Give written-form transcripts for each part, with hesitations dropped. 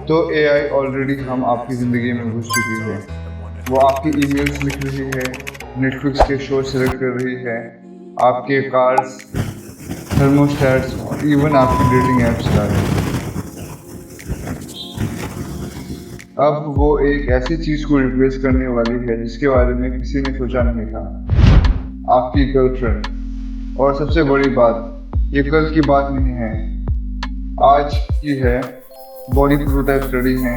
तो AI already हम आपकी ज़िंदगी में घुस चुकी है। वो आपकी ईमेल्स लिख रही है, नेटफ्लिक्स के शो सेलेक्ट कर रही है, आपके कार्स, थर्मोस्टैट्स और इवन आपकी डेटिंग ऐप्स चला रही है। अब वो एक ऐसी चीज़ को रिप्लेस करने वाली है जिसके बारे में किसी ने सोचा नहीं था, आपकी गर्लफ्रेंड। और सबसे बड़ी बात, ये कल की बात नहीं है, आज की है। बॉडी प्रोटोटाइप स्टडी है।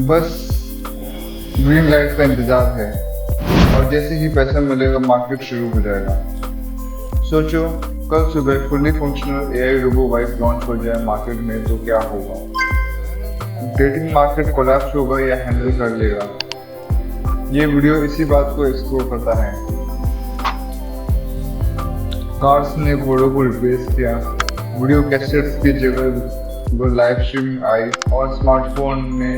बस ग्रीन लाइट का इंतजार है और जैसे ही पैसा मिलेगा मार्केट शुरू हो जाएगा। सोचो कल सुबह fully functional AI robo wife launch हो जाए मार्केट में तो क्या होगा? डेटिंग मार्केट कोलैप्स होगा या हैंडल कर लेगा? ये वीडियो इसी बात को एक्सप्लोर करता है। कार्स ने घोड़ों को रिप्लेस किया, वीडियो कैसेट्स की जगह वो लाइव स्ट्रीमिंग आई और स्मार्टफोन ने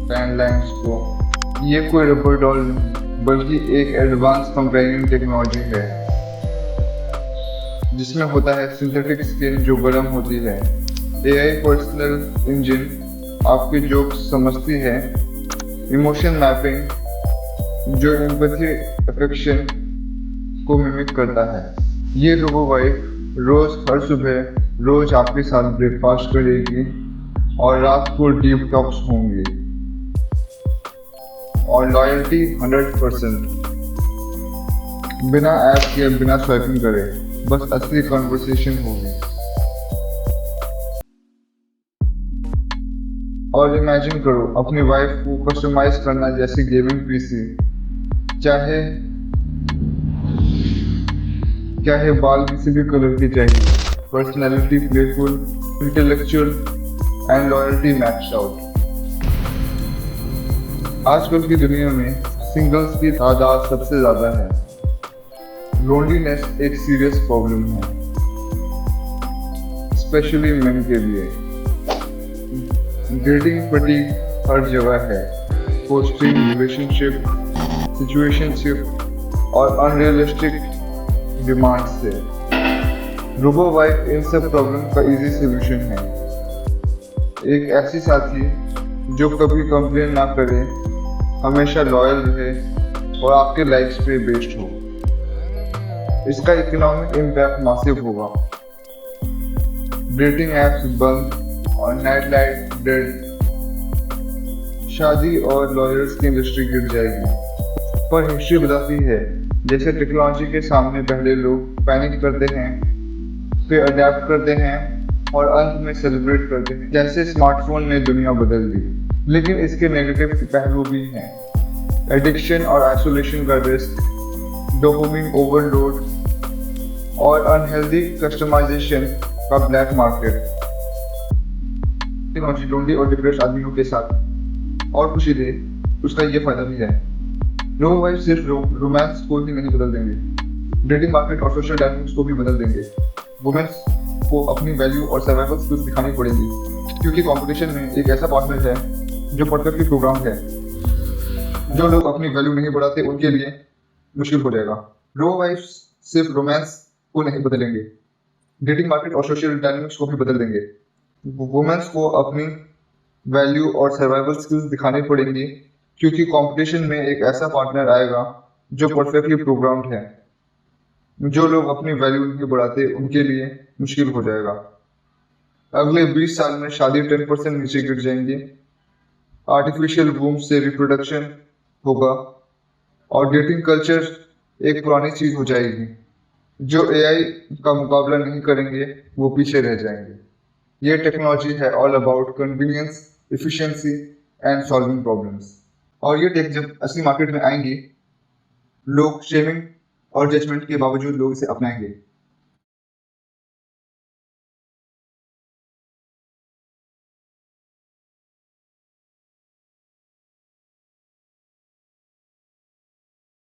लैंडलाइंस को। ये कोई रबर डॉल नहीं बल्कि एक एडवांस कंपेनियन टेक्नोलॉजी है जिसमें होता है सिंथेटिक स्किन जो गर्म होती है, एआई पर्सनल इंजन आपके जोक्स समझती है, इमोशन मैपिंग जो एम्पैथी अफेक्शन को मिमिक करता है। ये रोबो वाइफ रोज हर सुबह रोज आपके साथ ब्रेकफास्ट करेगी और रात को डीप टॉक्स होंगी और लॉयल्टी 100%। बिना ऐप के बिना स्वाइपिंग करे बस असली कॉन्वर्सेशन होगी। और इमेजिन करो अपनी वाइफ को कस्टमाइज करना जैसे गेमिंग पीसी, चाहे बाल किसी भी कलर की चाहिए, personality playful, intellectual and loyalty max out. आजकल की दुनिया में सिंगल्स की तादाद सबसे ज़्यादा है। लोनलीनेस एक सीरियस प्रॉब्लम है, स्पेशली मेन के लिए। डेटिंग फटीग हर जगह है, पोस्टिंग, रिलेशनशिप, सिचुएशनशिप और अनरियलिस्टिक डिमांड से। रोबो वाइफ इन सब प्रॉब्लम का इजी सोल्यूशन है। एक ऐसी साथी जो कभी कंप्लेन ना करे, हमेशा लॉयल रहे और आपके लाइक्स पे बेस्ड हो। इसका इकोनॉमिक इम्पैक्ट मासिव होगा। डेटिंग एप्स बंद और नाइट लाइफ डेड, शादी और लॉयर्स की इंडस्ट्री गिर जाएगी। पर हिस्ट्री बताती है जैसे टेक्नोलॉजी के सामने पहले लोग पैनिक करते हैं, फिर अडेप्ट करते हैं और अंत में सेलिब्रेट करते हैं। जैसे स्मार्टफोन ने दुनिया बदल दी, लेकिन इसके नेगेटिव पहलू भी हैं। एडिक्शन और आइसोलेशन का रिस्क, डोपामिन ओवरलोड और अनहेल्दी कस्टमाइजेशन का ब्लैक मार्केट। टेक्नोलॉजी लोनली और डिप्रेस आदमियों के साथ और खुशी दे, उसका ये फायदा भी है। रोबो वाइफ सिर्फ रोमांस को ही नहीं बदल देंगे, डेटिंग मार्केट और सोशल डायनामिक्स को भी बदल देंगे। वुमेन्स को अपनी वैल्यू और सर्वाइवल स्किल्स दिखानी पड़ेंगी क्योंकि कंपटीशन में एक ऐसा पार्टनर है जो परफेक्टली प्रोग्राम है। जो लोग अपनी वैल्यू नहीं बढ़ाते उनके लिए मुश्किल हो जाएगा। रोबो वाइफ सिर्फ रोमांस को नहीं बदलेंगे, डेटिंग मार्केट और सोशल डायनामिक्स को भी बदल देंगे। वुमेन्स को अपनी वैल्यू और सर्वाइवल स्किल्स दिखानी पड़ेंगी क्योंकि कंपटीशन में एक ऐसा पार्टनर आएगा जो परफेक्टली प्रोग्राम्ड है। जो लोग अपनी वैल्यू नहीं बढ़ाते उनके लिए मुश्किल हो जाएगा। अगले 20 साल में शादी 10% नीचे गिर जाएंगी, आर्टिफिशियल वूम से रिप्रोडक्शन होगा और डेटिंग कल्चर एक पुरानी चीज हो जाएगी। जो एआई का मुकाबला नहीं करेंगे वो पीछे रह जाएंगे। ये टेक्नोलॉजी है all about convenience, efficiency and solving problems. और ये टेक जब असली मार्केट में आएंगी, लोग शेमिंग और जजमेंट के बावजूद लोग इसे अपनाएंगे।